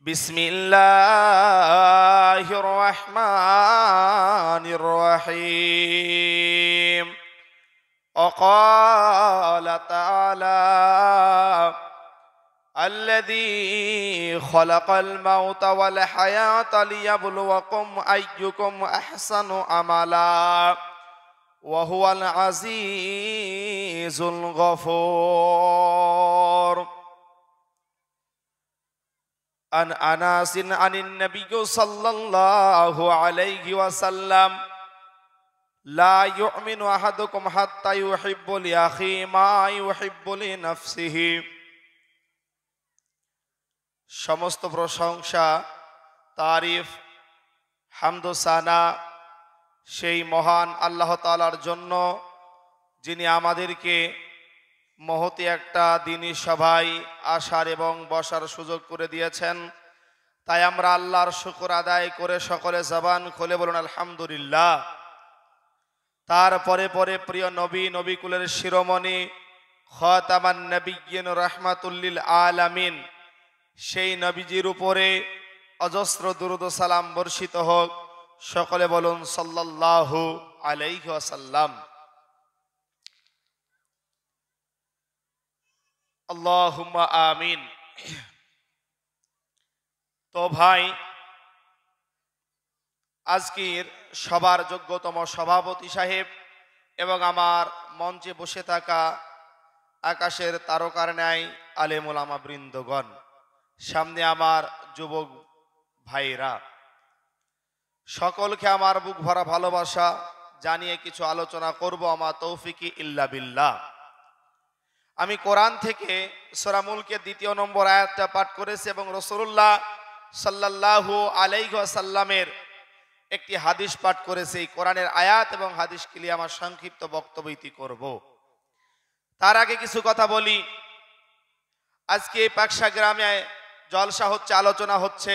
بسم الله الرحمن الرحيم. وقال تعالى: الذي خلق الموت والحياة ليبلوكم أيكم أحسن عملا وهو العزيز الغفور. عن أنس عن النبي صلى الله عليه وسلم: لا يؤمن أحدكم حتى يحب لأخيه ما يحب لنفسه. সমস্ত প্রশংসা, তারিফ, হামদ ও সানা সেই মহান আল্লাহ তাআলার জন্য, যিনি আমাদেরকে মহতি একটা দিনী সভায় আসার এবং বসার সুযোগ করে দিয়েছেন। তাই আমরা আল্লাহর শুকর আদায় করে সকলে জবান খুলে বলুন আলহামদুলিল্লাহ। তারপরে পরে প্রিয় নবী কুলের শিরোমণি খাতামান নবিয়্যিন রাহমাতুল আলামিন সেই নবীজির উপরে অজস্র দুরূদ ও সালাম বর্ষিত হোক। সকলে বলুন সাল্লাল্লাহু আলাইহি ওয়াসাল্লাম। আল্লাহুম্মা আমিন। তো ভাই, আজকের সবার যোগ্যতম সভাপতি সাহেব এবং আমার মঞ্চে বসে থাকা আকাশের তারকার ন্যায় আলেম ওলামা বৃন্দগণ, সামনে আমার যুবক ভাইরা, সকলকে আমার বুক ভরা ভালোবাসা জানিয়ে কিছু আলোচনা করব। আমার তৌফিকি ইল্লা বিল্লাহ। আমি কোরআন থেকে সূরা মুলকের ২ নম্বর আয়াতটা পাঠ করেছি এবং রাসূলুল্লাহ সাল্লাল্লাহু আলাইহি ওয়াসাল্লামের একটি হাদিস পাঠ করেছি। এই কোরআনের আয়াত এবং হাদিসকে নিয়ে আমার সংক্ষিপ্ত বক্তব্য ইতি করব। তার আগে কিছু কথা বলি। আজকে পাকশা গ্রামে জলসা হচ্ছে, আলোচনা হচ্ছে।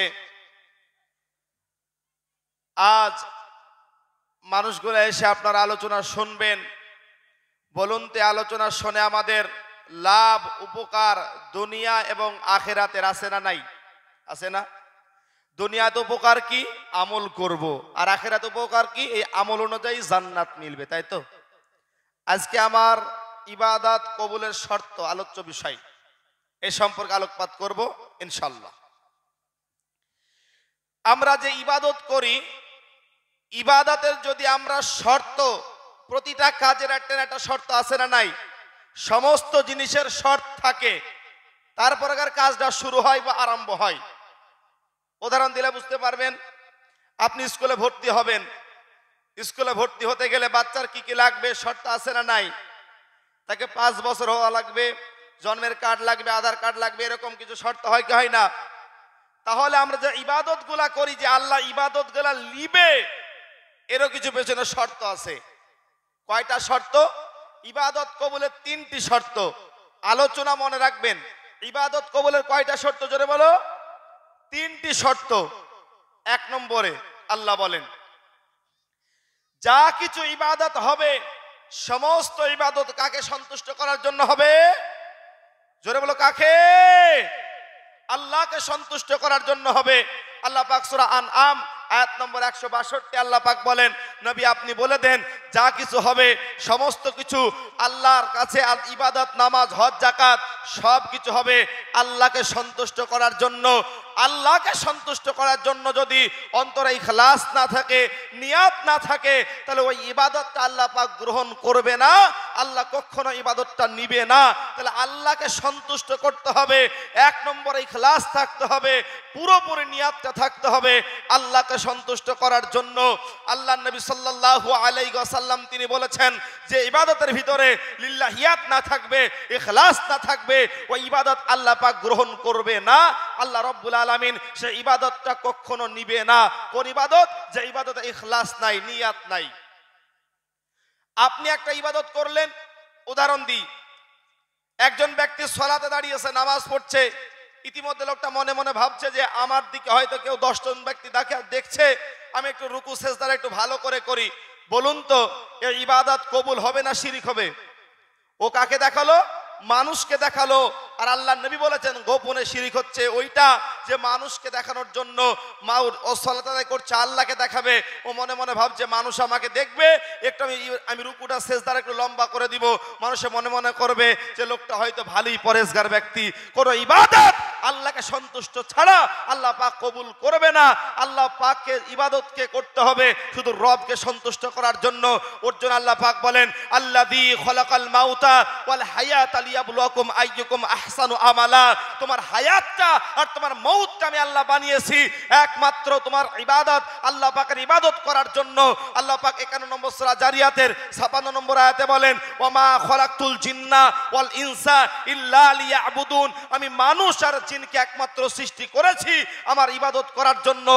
আজ মানুষগুলো এসে আপনারা আলোচনা শুনবেন। বলুন তো, আলোচনা শুনে আমাদের লাভ উপকার দুনিয়া এবং আখিরাতের আছে না নাই? আছে না? দুনিয়াতে উপকার কি? আমল করব। আর আখিরাতে উপকার কি? এই আমল অনুযায়ী জান্নাত মিলবে, তাই তো? আজকে আমার ইবাদত কবুলের শর্ত আলোচ্য বিষয়, এই সম্পর্কে আলোকপাত করব ইনশাআল্লাহ। আমরা যে ইবাদত করি, ইবাদতের যদি আমরা শর্ত, প্রতিটা কাজের একটা শর্ত আছে না নাই? সমস্ত জিনিসের শর্ত থাকে, তারপরে কাজটা শুরু হয় বা আরম্ভ হয়। উদাহরণ দিলে বুঝতে পারবেন। আপনি স্কুলে ভর্তি হবেন, স্কুলে ভর্তি হতে গেলে বাচ্চার কি কি লাগবে? শর্ত আছে না নাই? তাকে 5 বছর হওয়া লাগবে, জন্মের কার্ড লাগবে, আধার কার্ড লাগবে, এরকম কিছু শর্ত হয় কি হয় না? তাহলে আমরা যে ইবাদত গুলা করি, যে আল্লাহ ইবাদত গুলা লিবে, এরও কিছু পেছনে শর্ত আছে। কয়টা শর্ত? ইবাদত কবুলের 3টি শর্ত। আলোচনা মনে রাখবেন। ইবাদত কবুলের কয়টা শর্ত? জোরে বলো। 3টি শর্ত। 1 নম্বরে আল্লাহ বলেন, যা কিছু ইবাদত হবে, সমস্ত ইবাদত কাকে সন্তুষ্ট করার জন্য হবে? জোরে বলো, কাকে? আল্লাহকে সন্তুষ্ট করার জন্য হবে। আল্লাহ পাক সূরা আনআম আয়াত নম্বর 162 আল্লাহ পাক বলেন, নবী আপনি বলে দেন, যা কিছু হবে সমস্ত কিছু আল্লাহর কাছে, ইবাদত, নামাজ, হজ, যাকাত সব কিছু হবে আল্লাহকে সন্তুষ্ট করার জন্য। আল্লাহকে সন্তুষ্ট করার জন্য যদি অন্তরে ইখলাস না থাকে, নিয়াত না থাকে, তাহলে ওই ইবাদতটা আল্লাহ পাক গ্রহণ করবে না, আল্লাহ কখনো ইবাদতটা নিবে না। তাহলে আল্লাহকে সন্তুষ্ট করতে হবে, 1 নম্বরে ইখলাস থাকতে হবে, পুরোপুরি নিয়াতটা থাকতে হবে আল্লাহকে সন্তুষ্ট করার জন্য। আল্লাহর নবী সাল্লাল্লাহু আলাইহি ওয়াসাল্লাম তিনি বলেছেন, যে ইবাদতের ভিতরে লিল্লাহিয়াত না থাকবে, ইখলাস না থাকবে, ওই ইবাদত আল্লাহ পাক গ্রহণ করবে না। আল্লাহ রাব্বুল আলামিন সেই ইবাদতটা কখনো নিবে না। কোন ইবাদত? যে ইবাদতে ইখলাস নাই, নিয়াত নাই। আপনি একটা ইবাদত করলেন, উদাহরণ দিই। একজন ব্যক্তি সালাতে দাঁড়িয়েছে, নামাজ পড়ছে, ইতিমধ্যে লোকটা মনে মনে ভাবছে যে আমার দিকে হয়তো কেউ 10 জন ব্যক্তি দেখছে, আমি একটু রুকু সেজদা একটু ভালো করে করি। বলুন তো, এই ইবাদত কবুল হবে না শিরিক হবে? ও কাকে দেখালো? মানুষকে দেখালো। আর আল্লাহ নবী বলেছেন গোপনে শিরিক হচ্ছে ওইটা যে মানুষকে দেখানোর জন্য ও সালাত আদায় করছে, আল্লাহকে দেখাবে, ও মনে মনে ভাবছে মানুষ আমাকে দেখবে, একটু আমি রুকুটা সেজদার একটু লম্বা করে দিব, মানুষে মনে মনে করবে যে লোকটা হয়তো ভালোই পরেশগার ব্যক্তি। কোনো ইবাদত আল্লাহকে সন্তুষ্ট ছাড়া আল্লাহ পাক কবুল করবে না। আল্লাহ পাককে ইবাদতকে করতে হবে শুধু রবকে সন্তুষ্ট করার জন্য। ওর জন্য আল্লাহ পাক বলেন আল্লাযী খলাকাল মাউতা ওয়াল হায়াতা লিয়াবলুয়াকুম আইয়ুকুম আহসানু আমালা। তোমার হায়াতটা আর তোমার মউতটা আমি আল্লাহ বানিয়েছি একমাত্র তোমার ইবাদত, আল্লাহ পাকের ইবাদত করার জন্য। আল্লাহ পাক 51 নম্বর সূরা জারিয়াতের 56 নম্বর আয়াতে বলেন ওয়ামা খলাকতুল জিন্না ওয়াল ইনসা ইল্লা লিয়াবুদুন। আমি মানুষ আর জিনকে একমাত্র সৃষ্টি করেছি আমার ইবাদত করার জন্য।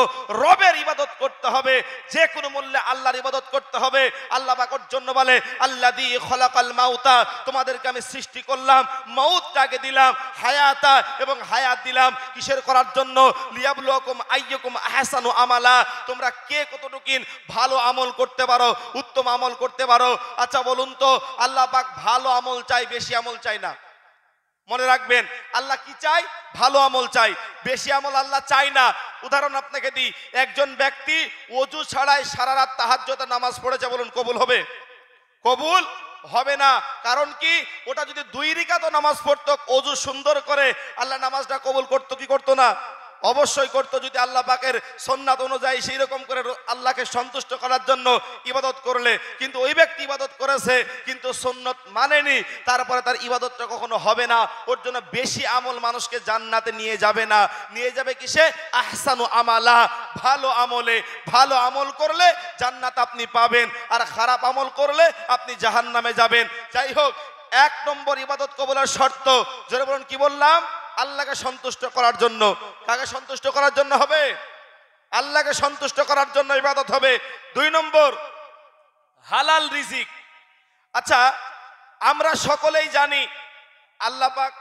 রবের ইবাদত করতে হবে, যে কোনো মূল্যে আল্লাহর ইবাদত করতে হবে। আল্লাহ পাক ওর জন্য বলে আল্লাযী খলাকাল মাউতা, তোমাদেরকে আমি সৃষ্টি করলাম, মউতটাকে দিলাম, হায়াতা এবং হায়াত দিলাম কিসের করার জন্য? লিয়াবলুয়াকুম আইয়ুকুম আহসানু আমালা। তোমরা কে কতটুকু ভালো আমল করতে পারো, উত্তম আমল করতে পারো। আচ্ছা বলুন তো, আল্লাহ পাক ভালো আমল চাই, বেশি আমল চাই না? মনে রাখবেন আল্লাহ কি চাই? ভালো আমল চাই, বেশি আমল আল্লাহ চাই না। উদাহরণ আপনাকে দিই, একজন ব্যক্তি ওযু ছাড়াই সারা রাত তাহাজ্জুদের নামাজ পড়েছে, বলুন কবুল হবে? কবুল হবে না। কারণ কি? ওটা যদি 2 রাকাত নামাজ পড়তো ওযু সুন্দর করে, আল্লাহ নামাজটা কবুল করতো কি করতো না? অবশ্যই করতো, যদি আল্লাহ পাকের সুন্নাত অনুযায়ী সেই রকম করে আল্লাহকে সন্তুষ্ট করার জন্য ইবাদত করলে। কিন্তু ওই ব্যক্তি ইবাদত করেছে কিন্তু সুন্নাত মানেনি, তারপরে তার ইবাদতটা কখনো হবে না। ওর জন্য বেশি আমল মানুষকে জান্নাতে নিয়ে যাবে না, নিয়ে যাবে কিসে? আহসানু আমালা, ভালো আমলে। ভালো আমল করলে জান্নাত আপনি পাবেন, আর খারাপ আমল করলে আপনি জাহান্নামে যাবেন। যাই হোক, 1 নম্বর ইবাদত কবুলের শর্ত, জোরে বলুন কি বললাম? আল্লাহকে সন্তুষ্ট করার জন্য। কাকে সন্তুষ্ট করার জন্য হবে? আল্লাহকে সন্তুষ্ট করার জন্য ইবাদত হবে। 2 নম্বর হালাল রিজিক। আচ্ছা, আমরা সকলেই জানি আল্লাহ পাক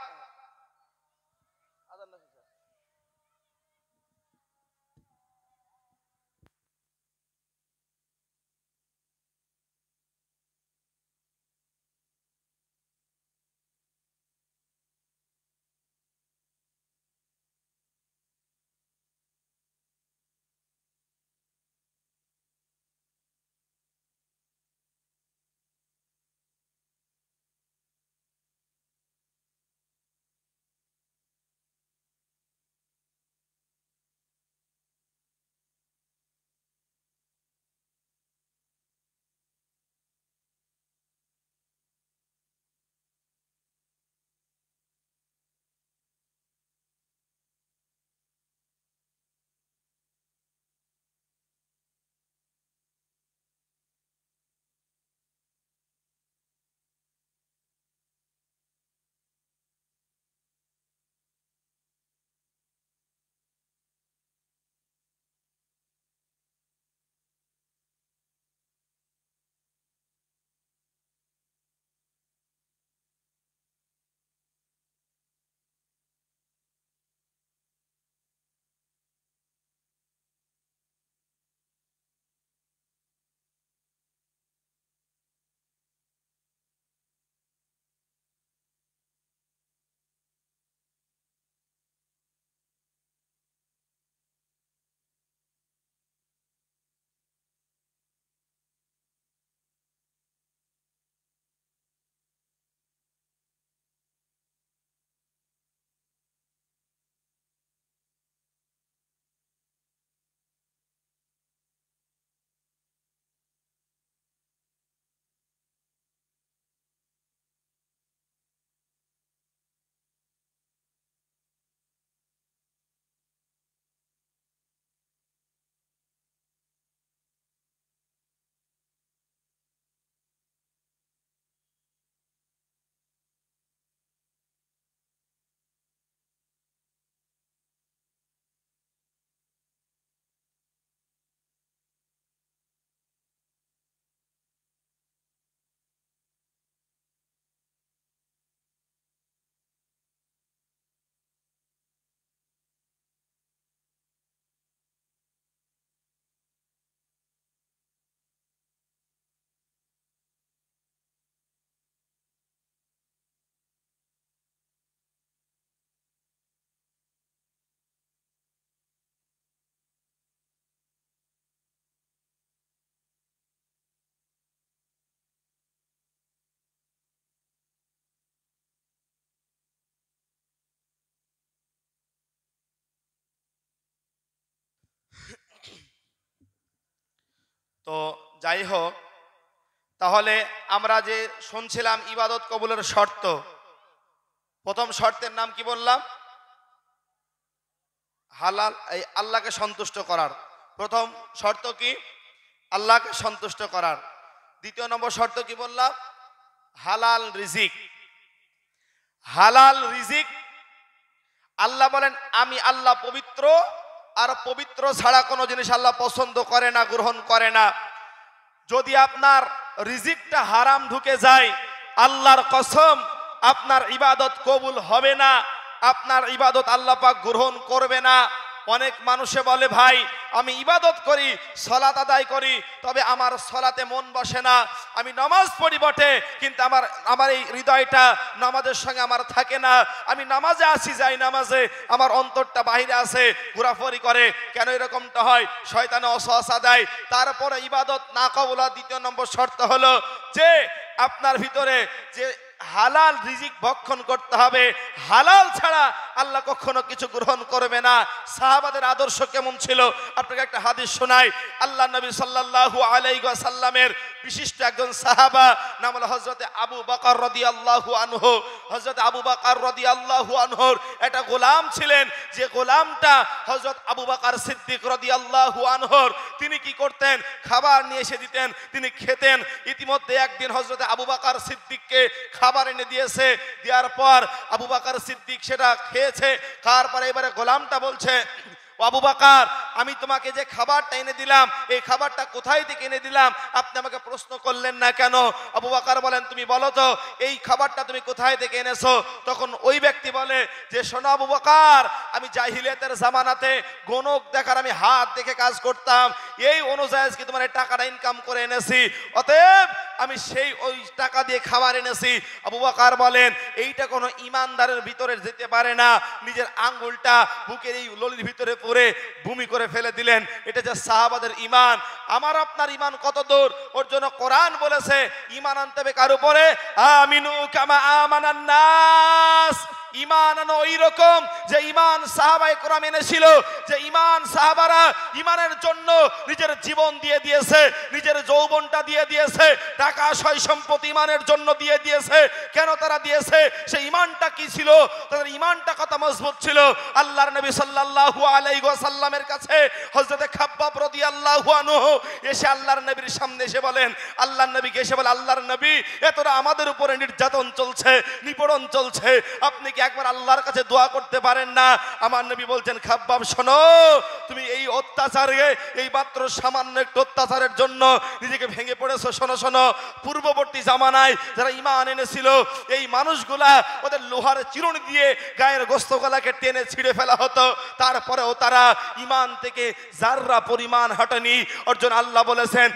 তো যাই হোক, তাহলে আমরা যে শুনছিলাম ইবাদত কবুলের শর্ত, প্রথম শর্তের নাম কি বললাম? হালাল, এই আল্লাহকে সন্তুষ্ট করার প্রথম শর্ত কি? আল্লাহকে সন্তুষ্ট করার। দ্বিতীয় নম্বর শর্ত কি বললাম? হালাল রিজিক। হালাল রিজিক, আল্লাহ বলেন আমি আল্লাহ পবিত্র, আর পবিত্র ছাড়া কোনো জিনিস আল্লাহ পছন্দ করে না, গ্রহণ করে না। যদি আপনার রিজিকটা হারাম ঢুকে যায়, আল্লাহর কসম আপনার ইবাদত কবুল হবে না, আপনার ইবাদত আল্লাহ পাক গ্রহণ করবে না। অনেক মানুষে বলে ভাই আমি ইবাদত করি, সালাত আদায় করি, তবে আমার সালাতে মন বসে না। আমি নামাজ পড়ি বটে, কিন্তু আমার এই হৃদয়টা নামাজের সঙ্গে আমার থাকে না। আমি নামাজে আসি, যাই নামাজে, আমার অন্তরটা বাহিরে আছে, ঘোরাফরি করে। কেন এরকমটা হয়? শয়তানে ওয়াসওয়াসা দেয়। তারপরে ইবাদত না কবুল। দ্বিতীয় নম্বর শর্ত হলো যে আপনার ভিতরে যে হালাল রিজিক ভক্ষণ করতে হবে। হালাল ছাড়া আল্লাহ কখনো কিছু গ্রহণ করবে না। সাহাবাদের আদর্শ কেমন ছিল? আপনাকে একটা হাদিস শোনাই। আল্লাহ নবী সাল্লাল্লাহু আলাইহি ওয়াসাল্লামের বিশিষ্ট একজন সাহাবা, নাম হলো হযরত আবু বকর রাদিয়াল্লাহু আনহু। হযরত আবু বকর রাদিয়াল্লাহু আনহুর একটা গোলাম ছিলেন, যে গোলামটা হযরত আবু বকর সিদ্দিক রাদিয়াল্লাহু আনহুর, তিনি কি করতেন? খাবার নিয়ে এসে দিতেন, তিনি খেতেন। ইতিমধ্যে একদিন হযরত আবু বকর সিদ্দিককে খাবার এনে দিয়েছে। দেওয়ার পর আবু বকর সিদ্দিক সেটা খেয়েছে। তারপরে এবারে গোলামটা বলছে, ও আবু বকর, আমি তোমাকে যে খাবারটা এনে দিলাম, এই খাবারটা কোথায় থেকে এনে দিলাম? আপনি আমাকে প্রশ্ন করলেন না কেন? আবু বকর বলেন, তুমি বলো তো এই খাবারটা তুমি কোথায় থেকে এনেছো? তখন ওই ব্যক্তি বলে যে, শোনো আবু বকর, আমি জাহিলিয়াতের জামানাতে গণক দেখার আমি হাত দেখে কাজ করতাম, এই অনুযায়ী কি তোমার এই টাকাটা ইনকাম করে এনেছি, অতএব আমি সেই ওই টাকা দিয়ে খাবার এনেছি। আবু বকর বলেন, এইটা কোনো ইমানদারের ভিতরে যেতে পারে না। নিজের আঙ্গুলটা বুকের এই ললির ভিতরে পড়ে ভূমি করে ফেলে দিলেন। এটা যে সাহাবাদের ইমান। আমার আপনার ইমান কত দূর? ওর জন্য কোরআন বলেছে ইমান আনতে হবে কার উপরে? আমিনু কামা আমানান নাস। ইমান আনো ওই রকম যে ইমান সাহাবায়ে কেরাম এনেছিল, যে ইমান সাহাবারা ইমানের জন্য নিজের জীবন দিয়ে দিয়েছে, নিজের যৌবনটা দিয়ে দিয়েছে, টাকা সয় সম্পত্তি ইমানের জন্য দিয়ে দিয়েছে। কেন তারা দিয়েছে? সেই ইমানটা কি ছিল? তাদের ইমানটা কত মজবুত ছিল। আল্লাহর নবী সাল্লাল্লাহু আলাইহি ওয়াসাল্লামের কাছে হযরত খাব্বাব রাদিয়াল্লাহু আনহু এসে আল্লাহর নবীর সামনে এসে বলেন, আল্লাহর নবীকে এসে বলে, আল্লাহর নবী, এতটা আমাদের উপরে নির্যাতন চলছে, নিপীড়ন চলছে, আপনি কি একবার আল্লাহর কাছে দোয়া করতে পারেন না? আমার নবী বলছেন, খাব্বাব শোনো, তুমি এই অত্যাচারে, এই মাত্র সামান্য একটু অত্যাচারের জন্য নিজেকে ভেঙে পড়েছো। শোনো শোনো, পূর্ববর্তী জামানায় যারা ঈমান এনেছিল, এই মানুষগুলা ওদের লোহার চিরুনি দিয়ে গায়ের গোশতগুলোকে টেনে ছিঁড়ে ফেলা হতো, তারপরেও তারা ঈমান থেকে যাররা পরিমাণ হটেনি। ওর জন্য আল্লাহ বলেছেন,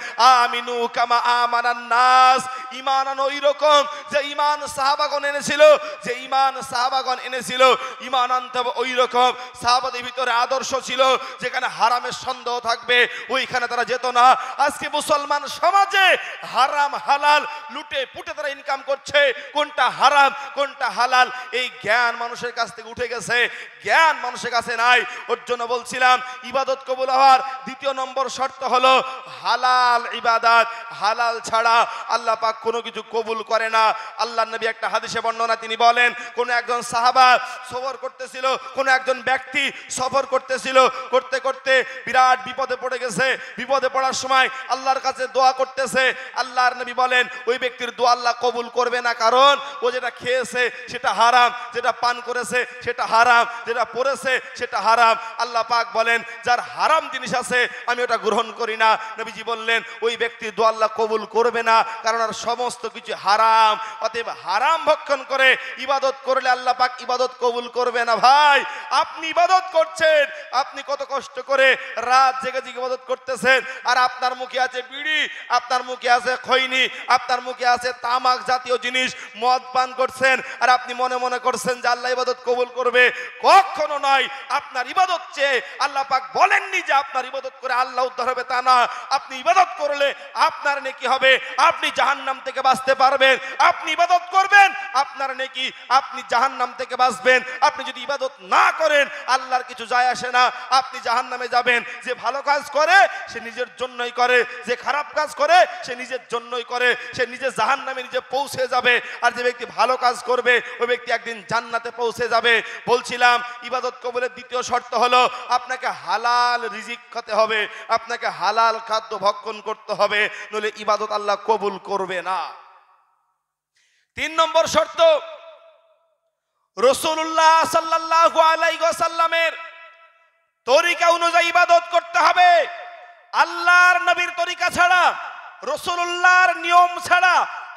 আমিনু কামা আমানান নাস। ঈমান আনো ওই রকম যে ঈমান সাহাবাগণ এনেছিল, যে ঈমান সাহাবাগণ এনেছিল, ঈমান আনতে হবে ওই রকম। সাহাবাদের ভিতরে আদর্শ ছিল, যেখানে হারামের সন্দেহ থাকবে ওইখানে তারা যেত না। আজকে মুসলমান সমাজে হারাম হালাল লুটে পুটে তারা ইনকাম করছে, কোনটা হারাম কোনটা হালাল এই জ্ঞান মানুষের কাছ থেকে উঠে গেছে, জ্ঞান মানুষের কাছে নাই। ওর জন্য বলছিলাম ইবাদত কবুল হওয়ার দ্বিতীয় নম্বর শর্ত হলো হালাল ইবাদত। হালাল ছাড়া আল্লাহ পাক কোনো কিছু কবুল করে না। আল্লাহর নবী একটা হাদিসে বর্ণনা তিনি বলেন, কোন একজন সাহাবা সফর করতেছিল, কোন একজন ব্যক্তি সফর করতেছিল, করতে করতে বিরাট বিপদে পড়ে গেছে। বিপদে পড়ার সময় আল্লাহর কাছে দোয়া করতেছে। আল্লাহর নবী বলেন, ওই ব্যক্তির দোয়া আল্লাহ কবুল করবে না, কারণ ও যেটা খেয়েছে সেটা হারাম, যেটা পান করেছে সেটা হারাম, যেটা পড়েছে সেটা হারাম। আল্লাহ পাক বলেন, যার হারাম জিনিস আছে আমি ওটা গ্রহণ করি না। নবীজি বললেন, ওই ব্যক্তির দোয়া আল্লাহ কবুল করবে না, কারণ আর সমস্ত কিছু হারাম। অতএব হারাম ভক্ষণ করে ইবাদত করলে আল্লাহ পাক ইবাদত কবুল করবে না। ভাই, আপনি ইবাদত করছেন, আপনি কত কষ্ট করে রাত জেগে জেগে ইবাদত করতেছেন, আর আপনার মুখে আছে বিড়ি, আপনার মুখে আছে খৈনি, আপনার মুখে আছে তামাক জাতীয় জিনিস, মদ পান করছেন, আর আপনি মনে মনে করছেন যে আল্লাহ ইবাদত কবুল করবে। কখনো নয়। আপনার ইবাদত চেয়ে আল্লাহ পাক বলেননি যে আপনার ইবাদত করে আল্লাহ উদ্ধার হবে, তা না। আপনি ইবাদত করলে আপনার নেকি হবে, আপনি জাহান্নাম থেকে বাঁচতে পারবেন। আপনি ইবাদত করবেন, আপনার নেকি, আপনি জাহান্নাম জাহান্নাম থেকে বাঁচবেন। আপনি যদি ইবাদত না করেন আল্লাহর কিছু যায় আসে না, আপনি জাহান্নামে যাবেন। যে ভালো কাজ করে সে নিজের জন্যই করে, যে খারাপ কাজ করে সে নিজের জন্যই করে, সে নিজে জাহান্নামে নিজে পৌঁছে যাবে। আর যে ব্যক্তি ভালো কাজ করবে ওই ব্যক্তি একদিন জান্নাতে পৌঁছে যাবে। বলছিলাম ইবাদত কবুলের দ্বিতীয় শর্ত হলো আপনাকে হালাল রিজিক খেতে হবে, আপনাকে হালাল খাদ্য ভক্ষণ করতে হবে, নইলে ইবাদত আল্লাহ কবুল করবে না। 3 নম্বর শর্ত, রাসূলুল্লাহ সাল্লাল্লাহু আলাইহি ওয়াসাল্লামের তরিকা অনুযায়ী ইবাদত করতে হবে। আল্লাহর নবীর তরিকা ছাড়া, রাসূলুল্লাহর নিয়ম ছাড়া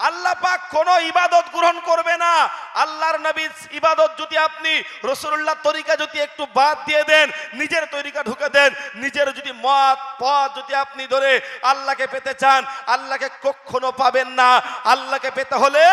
আল্লাহ পাক কোনো ইবাদত গ্রহণ করবে না। আল্লাহর নবীর ইবাদত যদি আপনি রাসূলুল্লাহর তরিকা যদি একটু বাদ দিয়ে দেন, নিজের তরিকা ঢুকে দেন, নিজের যদি মত পথ যদি আপনি ধরে আল্লাহকে পেতে চান, আল্লাহকে কখনো পাবেন না। আল্লাহকে পেতে হলে,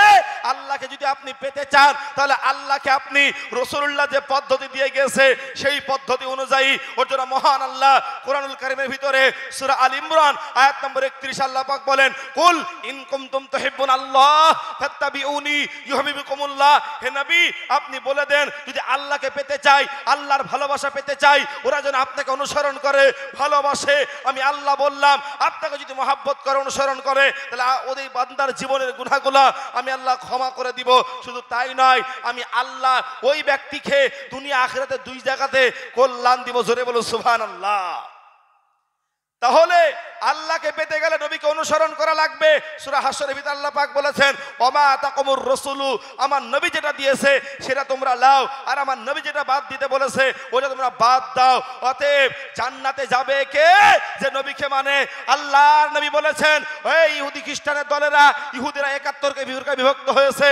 আল্লাহকে যদি আপনি পেতে চান তাহলে আল্লাহকে আপনি রাসূলুল্লাহ যে পদ্ধতি দিয়ে গেছে সেই পদ্ধতি অনুযায়ী, ওর জন্য মহান আল্লাহ কোরআনুল কারীমের ভিতরে সূরা আল ইমরান আয়াত নম্বর 31 আল্লাহ পাক বলেন, কুল ইন কুনতুম তুহিব্বুন আল্লাহ ফাত্তাবিউনি ইউহিব্বুকুমুল্লাহ। হে নবী আপনি বলে দেন যদি আল্লাহকে পেতে চাই, আল্লাহর ভালোবাসা পেতে চাই, ওরা যেন আপনাকে অনুসরণ করে ভালোবাসে। আমি আল্লাহ বললাম আপনাকে যদি মহব্বত করে অনুসরণ করে তাহলে ওদের বান্দার জীবনের গুনাহগুলো আমি আল্লাহ ক্ষমা করে দিব। শুধু তাই নয়, আমি আল্লাহ ওই ব্যক্তিকে দুনিয়া আখিরাতে 2 জায়গাতে কল্যাণ দিব। জোরে বলো সুবহানাল্লাহ। তাহলে আল্লাহকে পেতে গেলে নবীকে অনুসরণ করা লাগবে। সূরা হাশরের ভিতরে আল্লাহ পাক বলেছেন, ওমা তাকুমুর রাসূলু, আমার নবী যেটা দিয়েছে সেটা তোমরা নাও, আর আমার নবী যেটা বাদ দিতে বলেছে ওটা তোমরা বাদ দাও। অতএব জান্নাতে যাবে কে? যে নবীকে মানে। আল্লাহর নবী বলেছেন, এই ইহুদি খ্রিস্টানের দলেরা, ইহুদিরা 71 ফিরকায় বিভক্ত হয়েছে,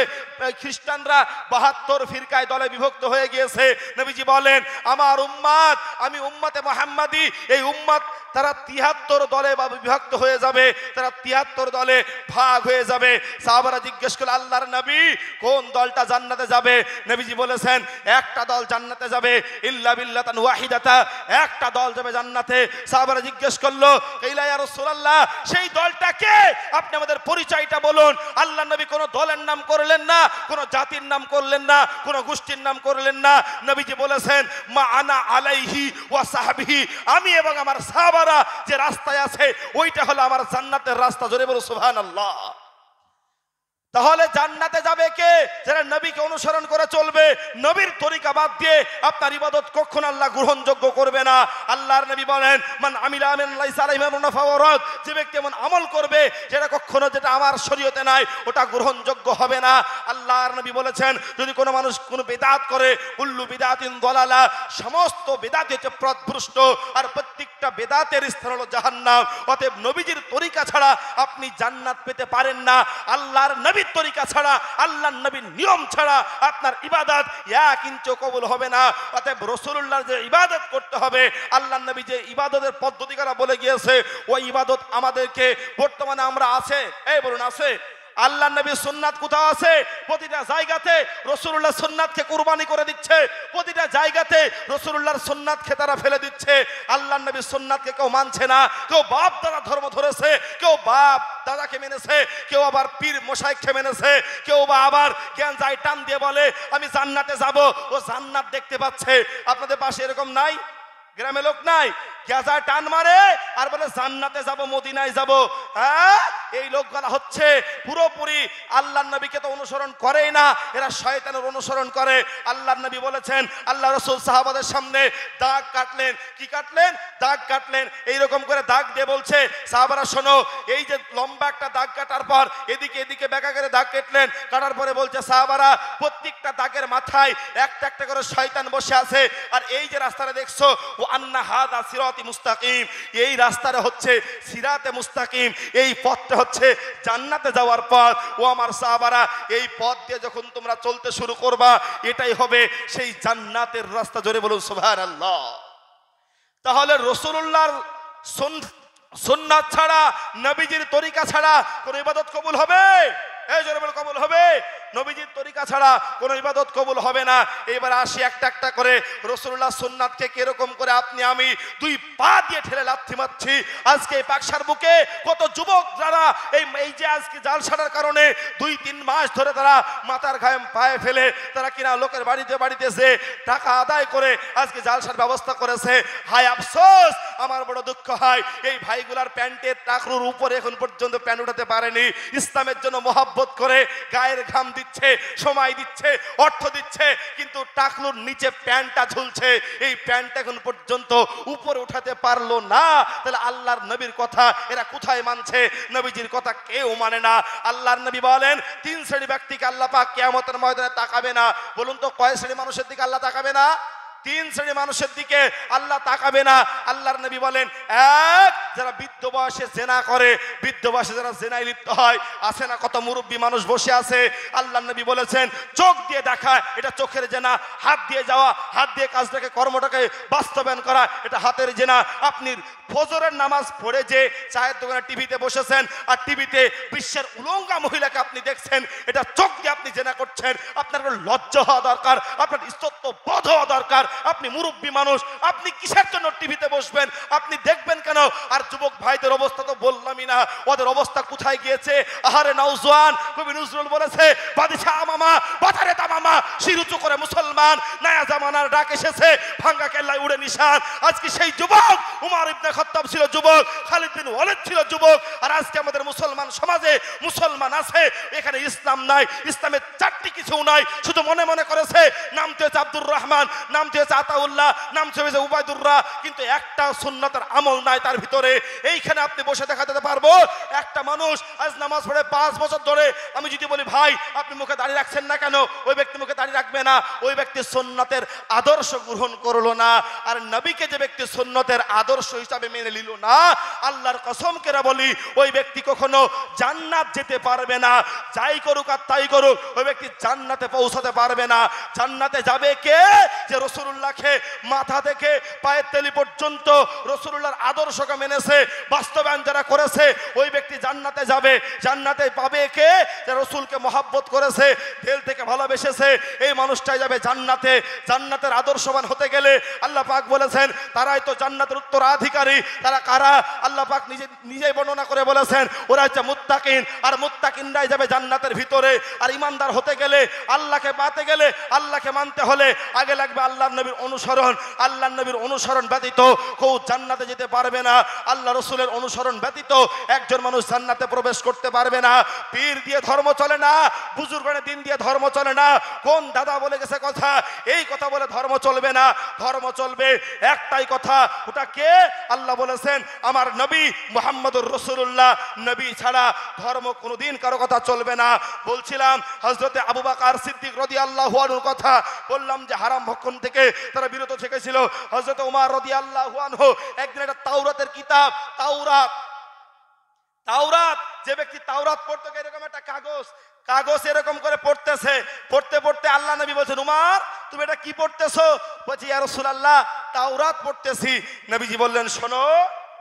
খ্রিস্টানরা 72 ফিরকায় দলে বিভক্ত হয়ে গিয়েছে। নবীজি বলেন আমার উম্মত, আমি উম্মতে মুহাম্মাদি, এই উম্মত তারা 73 দলে বিভক্ত হয়ে যাবে, তারা 73 দলে ভাগ হয়ে যাবে। সাহাবারা জিজ্ঞেস করল, আল্লাহর নবী কোন দলটা জান্নাতে যাবে? নবীজি বলেছেন একটা দল জান্নাতে যাবে, ইল্লা বিল্লাতান ওয়াহিদাতা, একটা দল যাবে জান্নাতে। সাহাবারা জিজ্ঞেস করলো, ইলা ইয়া রাসূলুল্লাহ সেই দলটা কে? আপনি আমাদের পরিচয়টা বলুন। আল্লাহর নবী কোন দলের নাম করলেন না, কোন জাতির নাম করলেন না, কোন গোষ্ঠীর নাম করলেন না। নবীজি বলেছেন মা আনা আলাইহি ওয়া সাহবিহি, আমি এবং আমার সাহাবা যে রাস্তায় আছে ওইটা হলো আমার জান্নাতের রাস্তা। জোরে বলো সুবহানাল্লাহ। তাহলে জান্নাতে যাবে কে? যারা নবীকে অনুসরণ করে চলবে। নবীর তরিকা বাদ দিয়ে আপনার ইবাদত কখনো আল্লাহ গ্রহণযোগ্য করবে না। আল্লাহর নবী বলেন মান আমিলা আমিন লাইসা আলাইহি আমরুনা ফাহুয়া রাদ, যে ব্যক্তি এমন আমল করবে যেটা কখনো যেটা আমার শরীয়তে নাই ওটা গ্রহণযোগ্য হবে না। আল্লাহর নবী বলেছেন যদি কোনো মানুষ কোনো বিদআত করে, কুল্লু বিদআতিন দালালা, সমস্ত বিদআত হচ্ছে পথভ্রষ্ট, আর প্রত্যেকটা বিদআতের স্থান হলো জাহান্নাম। অতএব নবীজির তরিকা ছাড়া আপনি জান্নাত পেতে পারেন না। আল্লাহর নবী তরিকা ছাড়া, আল্লাহর নবীর নিয়ম ছাড়া আপনার ইবাদত 1 ইঞ্চি কবুল হবে না। অতএব রাসূলুল্লাহর যে ইবাদত করতে হবে, আল্লাহর নবী যে ইবাদতের পদ্ধতিগুলো বলে গিয়েছে ওই ইবাদত আমাদেরকে বর্তমানে আমরা আছে, এই বলুন আছে? আল্লাহর নবীর সুন্নাত কোথাও আছে? প্রতিটা জায়গাতে রাসূলুল্লাহ সুন্নাতকে কুরবানি করে দিচ্ছে, প্রতিটা জায়গাতে রাসূলুল্লাহর সুন্নাতকে তারা ফেলে দিচ্ছে। আল্লাহর নবীর সুন্নাতকে কেউ মানছে না, কেউ বাপ দাদা ধর্ম ধরেছে, কেউ বাপ দাদাকে মেনেছে, কেউ আবার পীর মশাইখকে মেনেছে, কেউ বা আবার জ্ঞান যায় টান দিয়ে বলে আমি জান্নাতে যাব, ও জান্নাত দেখতে পাচ্ছে। আপনাদের পাশে এরকম নাই? গ্রামে লোক নাই গেজা টান মারে আর বলে জান্নাতে যাব, মদিনায় যাব। হ্যাঁ, এই লোকগুলা হচ্ছে পুরোপুরি আল্লাহর নবীকে তো অনুসরণ করেই না, এরা শয়তানের অনুসরণ করে। আল্লাহর নবী বলেছেন, আল্লাহ রাসূল সাহাবাদের সামনে দাগ কাটলেন। কি কাটলেন? দাগ কাটলেন। এইরকম করে দাগ দিয়ে বলছে সাহাবারা শোনো, এই যে লম্বা একটা দাগ কাটার পর এদিকে এদিকে বেঁকা করে দাগ কাটলেন, কাটার পরে বলছে সাহাবারা প্রত্যেকটা দাগের মাথায় একটা একটা করে শয়তান বসে আছে। আর এই যে রাস্তাটা দেখছো, ও আন্না হাদা সিরাত মুস্তাকিম, এই রাস্তাটা হচ্ছে সিরাতে মুস্তাকিম, এই পথটা হচ্ছে জান্নাতে যাওয়ার পথ। ও আমার সাহাবারা, এই পথ দিয়ে যখন তোমরা চলতে শুরু করবা এটাই হবে সেই জান্নাতের রাস্তা। জোরে বলুন সুবহানাল্লাহ। তাহলে রাসূলুল্লাহর সুন্নাত ছাড়া, নবীজির তরিকা ছাড়া কোন ইবাদত কবুল হবে? এই জোরে বলুন কবুল হবে? নবীজির তরিকা ছাড়া কোনো ইবাদত কবুল হবে না। এবার আসি একটা একটা করে রাসূলুল্লাহ সুন্নাতকে কিরকম করে আপনি আমি দুই পা দিয়ে ঠেলে লাথি মারছি। আজকে এই পাকশার বুকে কত যুবক যারা এই যে আজকে জালসাটার কারণে 2-3 মাস ধরে তারা মাথার ঘাম পায়ে ফেলে তারা কিনা লোকের বাড়িতে বাড়িতেছে টাকা আদায় করে আজকে জালসার ব্যবস্থা করেছে। হায় আফসোস, আমার বড় দুঃখ হয় এই ভাইগুলার প্যান্টের টাকরুর উপরে এখন পর্যন্ত প্যান্ট উঠাতে পারেনি। ইসলামের জন্য মহব্বত করে গায়ের ঘাম দিচ্ছে, সময় দিচ্ছে, অর্থ দিচ্ছে, কিন্তু টাকলুর নিচে প্যান্টটা ঝুলছে। এই প্যান্ট এখন পর্যন্ত উপরে উঠাতে পারলো না। তাহলে আল্লাহর নবীর কথা এরা কোথায় মানছে? নবীজির কথা কেউ মানে না। আল্লাহর নবী বলেন 3 শ্রেণী ব্যক্তিকে আল্লাহ পাক কিয়ামতের ময়দানে তাকাবে না। বলুন তো কয় শ্রেণী মানুষের দিকে আল্লাহ তাকাবে না? 3 শ্রেণী মানুষের দিকে আল্লাহ তাকাবে না। আল্লাহর নবী বলেন, এক, যারা বৃদ্ধ বয়সে জেনা করে, বৃদ্ধ বয়সে যারা জেনায় লিপ্ত হয়। আছে না কত মুরব্বী মানুষ বসে আছে, আল্লাহর নবী বলেছেন চোখ দিয়ে দেখা এটা চোখের জেনা, হাত দিয়ে যাওয়া, হাত দিয়ে কাজটাকে কর্মটাকে বাস্তবায়ন করা এটা হাতের জেনা। আপনি ফজরের নামাজ পড়ে যে চায়ের দোকানে টিভিতে বসেছেন আর টিভিতে বিশ্বের উলঙ্গা মহিলাকে আপনি দেখছেন, এটা চোখ দিয়ে আপনি জেনা করছেন। আপনার লজ্জা হওয়া দরকার, আপনার ইজ্জত বোধ হওয়া দরকার। আপনি মুরব্বী মানুষ, আপনি কিসের জন্য টিভিতে বসবেন? আপনি দেখবেন কেন? আর যুবক ভাইদের অবস্থা তো বললামই না, ওদের অবস্থা কোথায় গিয়েছে। আহারে নওজোয়ান, কবি নজরুল বলেছে বাদশাহ মামা বাজারে তামামা শির উঁচু করে মুসলমান, নয়া জামানার ডাক এসেছে ভাঙ্গা কেল্লায় উড়ে নিশান। আজকে সেই যুবক উমর ইবনে খাত্তাব ছিল যুবক, খালিদ বিন ওয়ালিদ ছিল যুবক। আর আজকে আমাদের মুসলমান সমাজে মুসলমান আছে, এখানে ইসলাম নাই, ইসলামের চারটি কিছু নাই, শুধু মনে মনে করেছে নামতে হচ্ছে আব্দুর রহমান, নামতে হচ্ছে আতাউল্লাহ, নামতে হচ্ছে উবাইদুল্লাহ, কিন্তু একটা সুন্নতের আমল নাই তার ভিতরে। এইখানে আপনি বসে দেখা দিতে পারবো একটা মানুষ আজ নামাজ পড়ে 5 বছর ধরে, আমি যদি বলি ভাই আপনি মুখে দাঁড়িয়ে রাখছেন না কেন, ওই ব্যক্তি মুখে দাঁড়িয়ে রাখবে না। ওই ব্যক্তি সুন্নতের আদর্শ গ্রহণ করলো না। আর নবীকে যে ব্যক্তি সুন্নতের আদর্শ হিসাবে মেনে নিল না, আল্লাহর কসম করে বলি ওই ব্যক্তি কখনো জান্নাত যেতে পারবে না। যাই করুক আর তাই করুক, ওই ব্যক্তি জান্নাতে পৌঁছাতে পারবে না। জান্নাতে যাবে কে? যে রাসূলুল্লাহকে মাথা থেকে পায়ের তেলি পর্যন্ত রাসূলুল্লাহর আদর্শকে মেনেছে, বাস্তবায়ন যারা করেছে, ওই ব্যক্তি জান্নাতে যাবে। জান্নাতে পাবে কে? যে রাসূলকে মহব্বত করেছে, দিল থেকে ভালোবেসেছে, এই মানুষটাই যাবে জান্নাতে। জান্নাতের আদর্শবান হতে গেলে আল্লাহ পাক বলেছেন তারাই তো জান্নাতের উত্তরাধিকারী। তারা কারা? আল্লাহ পাক নিজেই বর্ণনা করে বলেছেন ওরা হচ্ছে মুত্তাকিন, আর মুত্তাকিনরাই যাবে জান্নাতের ভিতরে। আর ইমানদার হতে গেলে, আল্লাহকে পাতে গেলে, আল্লাহকে মানতে হলে আগে লাগবে আল্লাহর নবীর অনুসরণ। আল্লাহর নবীর অনুসরণ ব্যতীত কেউ জান্নাতে যেতে পারবে না। আল্লাহ রাসূলের অনুসরণ ব্যতীত একজন মানুষ জান্নাতে প্রবেশ করতে পারবে না। পীর দিয়ে ধর্ম চলে না, বুজুর্গের দিন দিয়ে ধর্ম চলে না। কোন দাদা বলে গেছে কথা, এই কথা বলে ধর্ম চলবে না। ধর্ম চলবে একটাই কথা, ওটা কে? আল্লাহ বলেছেন আমার নবী মুহাম্মদুর রাসূলুল্লাহ, নবী ছাড়া ধর্ম কোনোদিন কারো কথা চলবে না। বলছিলাম হযরতে আবু বকর সিদ্দিক রাদিয়াল্লাহু আনহুর কথা, বললাম যে হারাম ভক্ষণ থেকে তারা বিরত থেকেছিল। হযরতে ওমর রাদিয়াল্লাহু আনহু একদিন একটা তাওরাতের কিতাব, তাওরাত যে ব্যক্তি তাওরাত পড়তো, এরকম একটা কাগজ এরকম করে পড়তেছে, পড়তে পড়তে আল্লাহ নবী বলছেন উমর তুমি এটা কি পড়তেছো? বলছি ইয়া রাসূলুল্লাহ তাওরাত পড়তেছি। নবীজি বললেন শোনো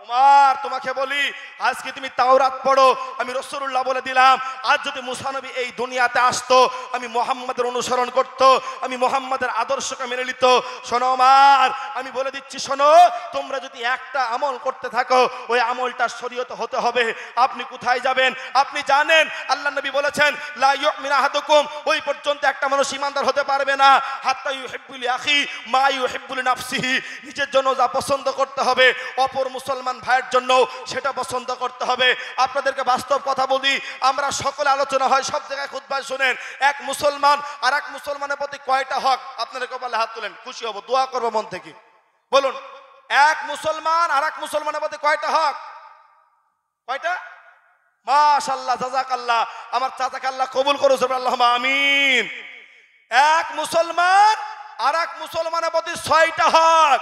উমর, তোমাকে বলি আজকে তুমি তাওরাত পড়ো, আমি রাসূলুল্লাহ বলে দিলাম আজ যদি মুসা নবী এই দুনিয়াতে আসতো, আমি মুহাম্মাদের অনুসরণ করত, আমি মুহাম্মাদের আদর্শকে মেনে নিত। শোনো উমর, আমি বলে দিচ্ছি শোনো, তোমরা যদি একটা আমল করতে থাকো ওই আমলটা শরীয়ত হতে হবে। আপনি কোথায় যাবেন? আপনি জানেন আল্লাহ নবী বলেছেন লা ইউমিন আহাদুকুম, ওই পর্যন্ত একটা মানুষ ঈমানদার হতে পারবে না হাত্তা ইউহিব্বু লিআখি মা ইউহিব্বু লিনাফসিহি, নিজের জন্য যা পছন্দ করতে হবে অপর মুসলমান ভাইয়ের জন্য সেটা পছন্দ করতে হবে। আপনাদেরকে বাস্তব কথা বলি, আমরা সকলে আলোচনা হয় সব জায়গায় খুতবায় শুনেন, এক মুসলমান আর এক মুসলমানের প্রতি কয়টা হক? আপনাদের কপালে হাত তুলেন, খুশি হব, দোয়া করবো মন থেকে। বলুন এক মুসলমান আর এক মুসলমানের প্রতি কয়টা হক? কয়টা? মাশাআল্লাহ, জাযাকাল্লাহ, আমার চাচাকে আল্লাহ কবুল করুন, আল্লাহুম্মা আমিন। এক মুসলমান আর এক মুসলমানের প্রতি 6টা হক।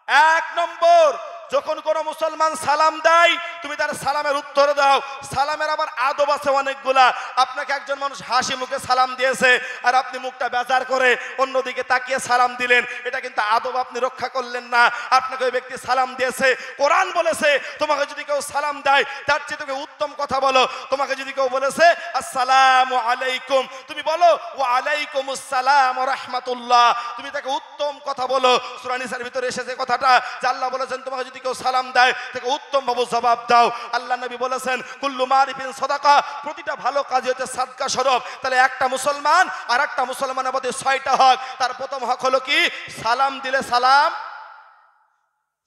1 নম্বর, যখন কোনো মুসলমান সালাম দেয় তুমি তার সালামের উত্তর দাও। সালামের আবার আদব আছে অনেকগুলা। আপনাকে একজন মানুষ হাসি মুখে সালাম দিয়েছে আর আপনি মুখটা বেজার করে অন্যদিকে তাকিয়ে সালাম দিলেন, এটা কিন্তু আদব আপনি রক্ষা করলেন না। আপনাকে ওই ব্যক্তি সালাম দিয়েছে, কোরআন বলেছে তোমাকে যদি কেউ সালাম দেয় তার চেয়ে তুমি উত্তম কথা বলো। তোমাকে যদি কেউ বলেছে আসসালামু আলাইকুম, তুমি বলো ওয়া আলাইকুমুস সালাম ওয়া রাহমাতুল্লাহ, তুমি তাকে উত্তম কথা বলো। সূরা নিসার ভিতরে এসেছে কথাটা যে আল্লাহ বলেছেন তোমাকে যদি কেউ সালাম দেয় তাকে উত্তম ভাবে জবাব দাও। আল্লাহ নবী বলেছেন কুল্লু মারিফিন সাদাকা, প্রতিটা ভালো কাজ হচ্ছে সাদকা স্বরূপ। তাহলে একটা মুসলমান আর একটা মুসলমানের মধ্যে 6টা হক। তার প্রথম হক হলো কি? সালাম দিলে সালাম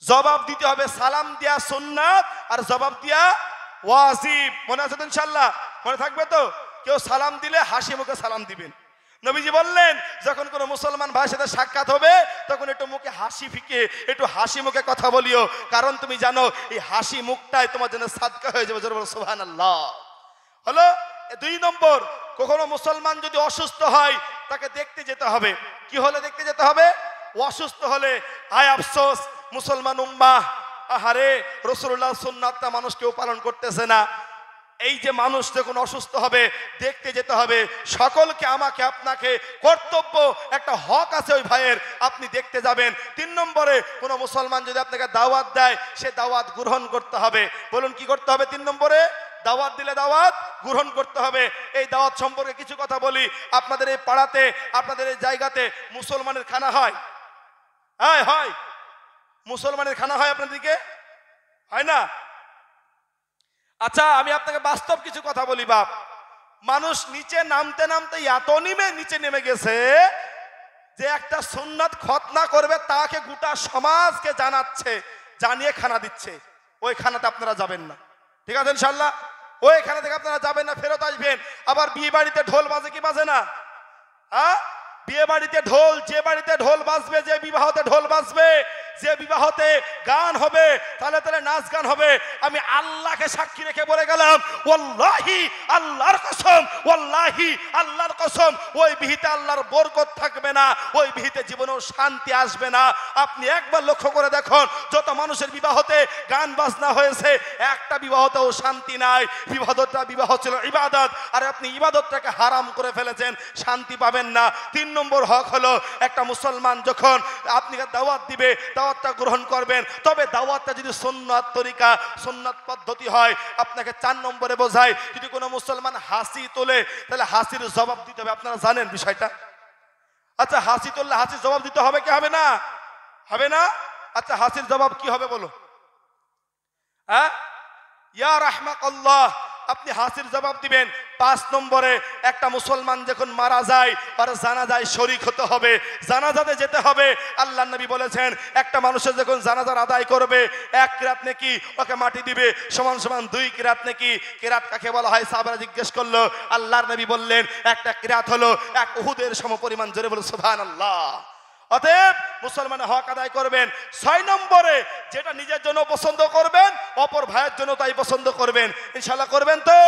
জবাব দিতে হবে। সালাম দেয়া সুন্নাত আর জবাব দেয়া ওয়াজিব। মনে আছে তো ইনশাআল্লাহ? মনে থাকবে তো? কেউ সালাম দিলে হাসি মুখে সালাম দিবেন। নবীজি বললেন যখন কোনো মুসলমান ভাইয়ের সাথে সাক্ষাৎ হবে তখন একটু মুখে হাসি ফিকে একটু হাসি মুখে কথা বলিও, কারণ তুমি জানো এই হাসি মুখটাই তোমার জন্য সাদকা হয়ে যাবে। জোরে বলো সুবহানাল্লাহ। হলো 2 নম্বর, কখনো মুসলমান যদি অসুস্থ হয় তাকে দেখতে যেতে হবে। কি হলে দেখতে যেতে হবে? অসুস্থ হলে। আয় আফসোস মুসলমান উম্মাহ, আহারে রাসূলুল্লাহ সুন্নাতটা মানুষ কেউ পালন করতেছে না। এই যে মানুষ যখন অসুস্থ হবে দেখতে যেতে হবে। সকলকে আমাকে আপনাকে কর্তব্য, একটা হক আছে ওই ভাইয়ের, আপনি দেখতে যাবেন। 3 নম্বরে কোনো মুসলমান যদি আপনাকে দাওয়াত দেয় সে দাওয়াত গ্রহণ করতে হবে। বলুন কি করতে হবে? 3 নম্বরে দাওয়াত দিলে দাওয়াত গ্রহণ করতে হবে। এই দাওয়াত সম্পর্কে কিছু কথা বলি। আপনাদের এই পাড়াতে আপনাদের এই জায়গাতে মুসলমানের খানা হয়? হয় মুসলমানের খানা হয় আপনাদেরকে? হয় না? আচ্ছা আমি আপনাকে বাস্তব কিছু কথা বলি বাপ। মানুষ নিচে নামতে নামতে এত নিচে নেমে গেছে যে একটা সুন্নাত খতনা করবে তাকে গোটা সমাজকে জানাচ্ছে, জানিয়ে খানা দিচ্ছে। ওই খানাতে আপনারা যাবেন না, ঠিক আছে ইনশাআল্লাহ? ওই খানা থেকে আপনারা যাবেন না, ফেরত আসবেন। আবার বিয়ে বাড়িতে ঢোল বাজে কি বাজে না? বিয়ে বাড়িতে ঢোল, যে বাড়িতে ঢোল বাজবে, যে বিবাহতে ঢোল বাজবে, যে বিবাহতে গান হবে, তাহলে নাচ গান হবে। আমি আল্লাহকে সাক্ষী রেখে বলে গেলাম ওয়াল্লাহি, আল্লাহর কসম, ওয়াল্লাহি আল্লাহর কসম, ওই বিহিতে আল্লাহর বরকত থাকবে না, ওই বিহিতে জীবনেও শান্তি আসবে না। আপনি একবার লক্ষ্য করে দেখুন, যত মানুষের বিবাহতে গান বাজনা হয়েছে একটা বিবাহতেও শান্তি নাই। বিবাহ ছিল ইবাদত, আর আপনি ইবাদতটাকে হারাম করে ফেলেছেন, শান্তি পাবেন না। 3 নম্বর হক হলো একটা মুসলমান যখন আপনাকে দাওয়াত দিবে দাওয়াতটা গ্রহণ করবেন, তবে দাওয়াতটা যদি সুন্নাত তরিকা সুন্নাত পদ্ধতি হয়। আপনাকে 4 নম্বরে বোঝায় যদি কোনো মুসলমান হাসি তোলে তাহলে হাসির জবাব দিতে হবে। আপনারা জানেন বিষয়টা? আচ্ছা হাসি তুললে হাসির জবাব দিতে হবে কি হবে না? হবে না? আচ্ছা হাসির জবাব কি হবে বলো? ইয়া রাহমাকাল্লাহ, আপনি হাসির জবাব দিবেন। 5 নম্বরে একটা মুসলমান যখন মারা যায় আর জানাজায় শরীক হতে হবে, জানাজাতে যেতে হবে। আল্লাহর নবী বলেছেন একটা মানুষের যখন জানাজার আদায় করবে 1 কিরাত নেকি ওকে মাটি দিবে সমান সমান 2 কিরাত নেকি। কিরাত কাকে বলা হয়? সাহাবারা জিজ্ঞেস করলো। আল্লাহর নবী বললেন একটা কিরাত হলো 1 উহুদের সমপরিমাণ। জোরে বলো সুবহানাল্লাহ। অতএব মুসলমানের হক আদায় করবেন। 6 নম্বরে যেটা নিজের জন্য পছন্দ করবেন অপর ভাইয়ের জন্য তাই পছন্দ করবেন। ইনশাআল্লাহ করবেন তো?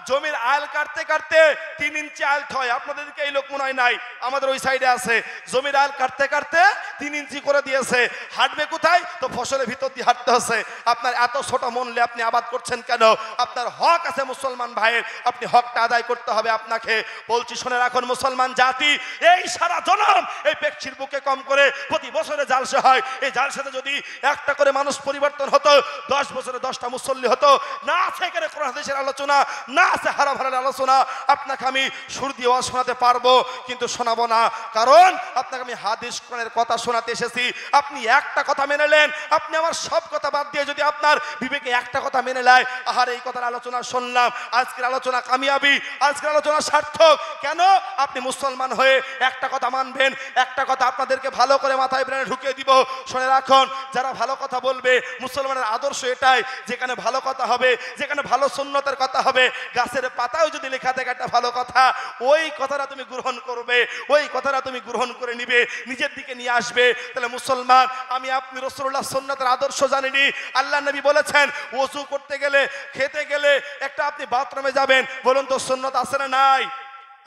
জমির আইল কাটতে কাটতে 3 ইঞ্চি আইল হয়। আপনাদেরকে এই লোক মনে হয় নাই, আমাদের ওই সাইডে আছে। জমির আইল কাটতে কাটতে 3 ইঞ্চি করে দিয়েছে। হাঁটবে কোথায়? তো ফসলের ভিতর দিয়ে হাঁটতে হচ্ছে। আপনার এত ছোট মনলে আপনি আবাদ করছেন কেন? আপনার হক আছে মুসলমান ভাইয়ের, আপনি হকটা আদায় করতে হবে আপনাকে। বলছি শুনে রাখুন মুসলমান জাতি, এই সারা জনম এই পেকচির বুকে কম করে প্রতি বছরে জালসা হয়। এই জালসাতে যদি একটা করে মানুষ পরিবর্তন হতো, 10 বছরে 10টা মুসল্লি হতো। না আছে এখানে কোরআন হাদিসের আলোচনা, না আছে হারাম হালালের আলোচনা। আপনাকে আমি সুর দিয়ে ওয়াজ শোনাতে পারবো কিন্তু শোনাবো না, কারণ আপনাকে আমি হাদিস কোরআনের কথা শোনাতে এসেছি। আপনি একটা কথা মেনে নেন, আপনি আমার সব কথা বাদ দিয়ে যদি আপনার বিবেকে একটা কথা মেনে নেয়, আহার এই কথার আলোচনা শুনলাম, আজকের আলোচনা কামিয়াবি, আজকের আলোচনা সার্থক। কেন? আপনি মুসলমান হয়ে একটা কথা মানবেন। একটা কথা আপনাদেরকে ভালো করে মাথায় ব্রেনে ঢুকিয়ে দিব, শুনে রাখুন। যারা ভালো কথা বলবে, মুসলমানের আদর্শ এটাই, যেখানে ভালো কথা হবে, যেখানে ভালো সুন্নতের কথা হবে, গাছের পাতাও যদি লেখা থাকে একটা ভালো কথা, ওই কথাটা তুমি গ্রহণ করবে, ওই কথাটা তুমি গ্রহণ করে নিবে, নিজের দিকে নিয়ে আসবে। তাহলে মুসলমান, আমি আপনি রাসূলুল্লাহ সুন্নাতের আদর্শ জানিনি। আল্লাহ নবী বলেছেন ওযু করতে গেলে, খেতে গেলে একটা আপনি বাথরুমে যাবেন, বলুন তো সুন্নত আছে না নাই?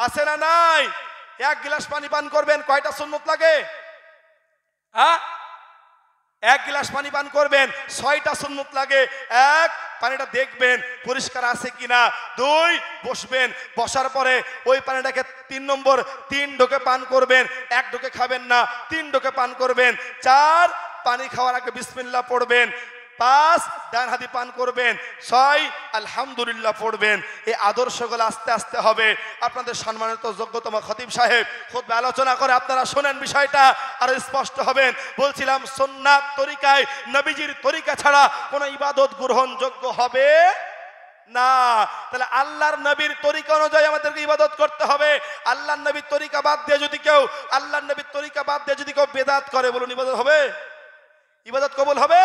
আছে না নাই? 1 গ্লাস পানি পান করবেন, কয়টা সুন্নত লাগে? এক গ্লাস পানি পান করবেন, 6টা সুন্নত লাগে। এক, পানিটা দেখবেন পরিষ্কার আছে কিনা। 2, বসবেন, বসার পরে ওই পানিটাকে 3 নম্বর 3 ঢোকে পান করবেন, 1 ঢোকে খাবেন না, 3 ঢোকে পান করবেন। 4, পানি খাওয়ার আগে বিসমিল্লাহ পড়বেন। 5, ডান হাতে পান করবেন। 6, আলহামদুলিল্লাহ পড়বেন। এই আদর্শগুলো আস্তে আস্তে হবে। আপনাদের সম্মানিত যোগ্যতম খতিব সাহেব খুতবা আলোচনা করে আপনারা শোনেন, বিষয়টা আরো স্পষ্ট হবেন। বলছিলাম সুন্নাত তরিকায়, নবীজির তরিকা ছাড়া কোনো ইবাদত গ্রহণযোগ্য হবে না। তাহলে আল্লাহর নবীর তরিকা অনুযায়ী আমাদেরকে ইবাদত করতে হবে। আল্লাহর নবীর তরিকা বাদ দিয়ে যদি কেউ বেদাত করে, বলুন ইবাদত হবে? ইবাদত কবুল হবে?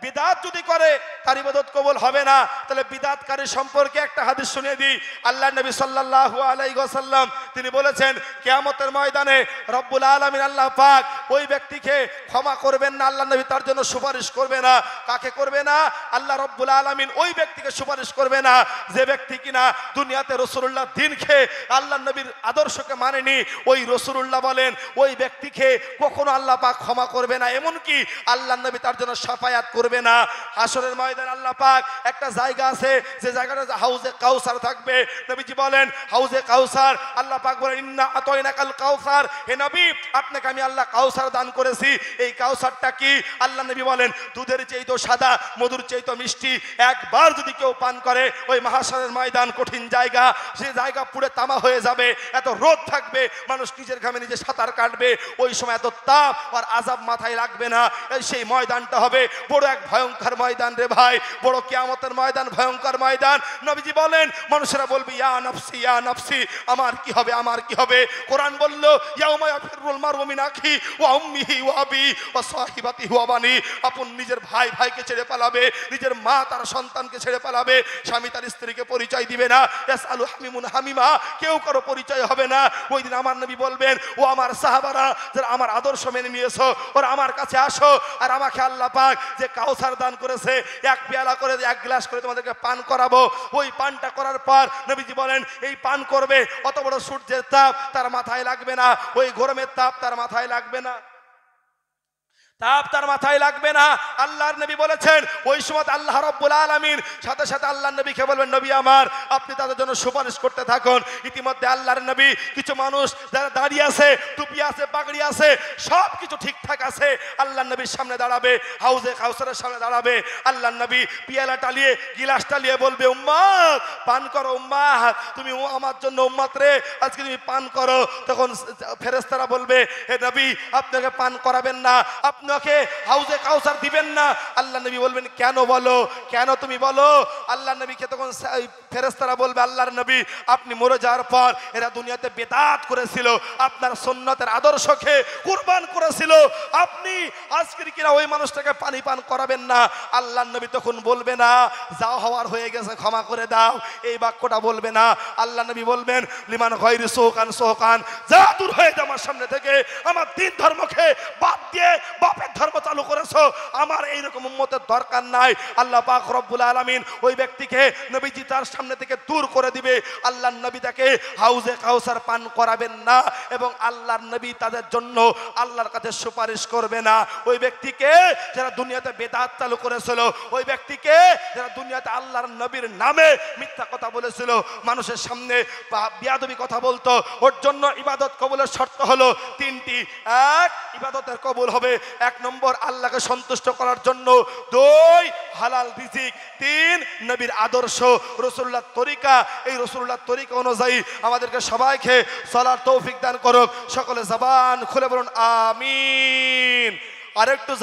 বিদাত যদি করে তার ইবাদত কবুল হবে না। তাহলে বিদাতকারী সম্পর্কে একটা হাদিস শুনিয়ে দিই। আল্লাহর নবী সাল্লাল্লাহু আলাইহি ওয়াসাল্লাম তিনি বলেছেন, কিয়ামতের ময়দানে রব্বুল আলামিন আল্লাহ পাক ওই ব্যক্তিকে ক্ষমা করবেন না, আল্লাহর নবী তার জন্য সুপারিশ করবে না। কাকে করবে না? আল্লাহ রব্বুল আলামিন ওই ব্যক্তিকে সুপারিশ করবে না যে ব্যক্তি কিনা দুনিয়াতে রাসূলুল্লাহ দ্বীন খেয়ে আল্লাহর নবীর আদর্শকে মানেনি। ওই রাসূলুল্লাহ বলেন ওই ব্যক্তিকে কখনো আল্লাহ পাক ক্ষমা করবে না, এমনকি আল্লাহর নবী তার জন্য শাফায়াত করবে না। হাসরের ময়দানে আল্লাহ পাক একটা জায়গা আছে, যে জায়গাটা হাউজে কাউসার থাকবে। নবীজি বলেন হাউজে কাউসার, আল্লাহ পাক বলেন ইন্না আতাইনাকাল কাউসার, হে নবী আপনাকে আমি আল্লাহ কাউসার দান করেছি। এই কাউসারটা কি? আল্লাহ নবী বলেন দুধের চেয়েও সাদা, মধুর চেয়েও মিষ্টি। একবার যদি কেউ পান করে ওই মাহশরের ময়দান কঠিন জায়গা, সেই জায়গা পুরো তামা হয়ে যাবে, এত রোদ থাকবে, মানুষ নিজের ঘামে নিজে সাঁতার কাটবে। ওই সময় এত তাপ আর আযাব মাথায় লাগবে না। সেই ময়দানটা হবে বড় এক ভয়ঙ্কর ময়দান রে ভাই, বড় কিয়ামতের ময়দান, ভয়ঙ্কর ময়দান। নবীজি বলেন মানুষেরা বলবে ইয়া নফসি ইয়া নফসি, আমার কি হবে, আমার কি হবে। কোরআন বলল ইয়াউমা ইয়াফিরুল মারউ মিন আখি ওয়া উম্মিহি ওয়া আবি ওয়া সাহিবাতিহি ওয়া বানি। আপন নিজের ভাই ভাইকে ছেড়ে পালাবে, নিজের মা তার সন্তানকে ছেড়ে পালাবে, স্বামী তার স্ত্রীকে পরিচয় দিবে না। ইয়াসআলু হামিমুন হামিমা, কেউ কারো পরিচয় হবে না। ওই দিন আমার নবী বলবেন ও আমার সাহাবারা যারা আমার আদর্শ মেনে নিয়েছো, ওরা আমার কাছে আসো, আর আমাকে আল্লাহ পাক যে কাউসার দান করেছে, এক পেয়ালা করে, এক গ্লাস করে তোমাদেরকে পান করাবো। ওই পানটা করার পর নবীজি বলেন এই পান করবে, অত বড় সূর্যের তাপ তার মাথায় লাগবে না, ওই গরমের তাপ তার মাথায় লাগবে না, তাপ তার মাথায় লাগবে না। আল্লাহর নবী বলেছেন ওই সময় আল্লাহ রাব্বুল আলামিন সাথে সাথে আল্লাহর নবীকে বলবেন নবী আমার আপনি তাদের জন্য সুপারিশ করতে থাকুন। ইতিমধ্যে আল্লাহর নবী কিছু মানুষ যারা দাঁড়িয়ে আছে, টুপি আছে, পাগড়ি আছে, সব কিছু ঠিকঠাক আছে, আল্লাহর নবীর সামনে দাঁড়াবে, হাউজে কাউসারের সামনে দাঁড়াবে। আল্লাহর নবী পিয়ালা টালিয়ে গিলাস টালিয়ে বলবে উম্মত পান করো, উম্মত তুমি আমার জন্য উম্মত রে, আজকে তুমি পান করো। তখন ফেরেশতারা বলবে হে নবী আপনাকে পান করাবেন না, আপনি ওকে হাউজে কাউসার দিবেন না। আল্লাহ নবী বলবেন কেন বলো, কেন তুমি বলো। আল্লাহ নবীকে তখন ফেরেশতারা বলবে আল্লাহর নবী আপনি মরে যাওয়ার পর এরা দুনিয়াতে বেদাত করেছিল, আপনার সুন্নতের আদর্শকে কুরবান করেছিল, আপনি আজকের কিনা ওই মানুষটাকে পানি পান করাবেন না। আল্লাহর নবী তখন বলবে না যা হওয়ার হয়ে গেছে ক্ষমা করে দাও, এই বাক্যটা বলবে না। আল্লাহ নবী বলবেন লিমান গায়রি সোকান সোকান, যা দূর হয়ে যা আমার সামনে থেকে, আমার দিন ধর্মকে বাদ দিয়ে বাপের ধর্ম চালু করেছো, আমার এইরকম উম্মতের দরকার নাই। আল্লাহ পাক রব্বুল আলামিন ওই ব্যক্তিকে নবীজি তার সামনে থেকে দূর করে দিবে। আল্লাহর নবী তাকে হাউজে কাউসার পান করাবেন না এবং আল্লাহর নবী তাদের জন্য আল্লাহর কাছে সুপারিশ করবে না। ওই ব্যক্তিকে যারা দুনিয়াতে বেদাত চালু করেছিল, ওই ব্যক্তিকে যারা দুনিয়াতে আল্লাহর নবীর নামে মিথ্যা কথা বলেছিল, মানুষের সামনে বিয়াদবি কথা বলতো, ওর জন্য ইবাদত কবুলের শর্ত হলো 3টি। এক, ইবাদতের কবুল হবে 1 নম্বর আল্লাহকে সন্তুষ্ট করার জন্য, 2 হালাল রিজিক, 3 নবীর আদর্শ রাসূলুল্লাহর তরিকা। এই রাসূলুল্লাহর তরিকা অনুযায়ী আমাদেরকে সবাইকে চলার তৌফিক দান করুক। সকলে জবান খুলে বলুন আমিন। আরেকটু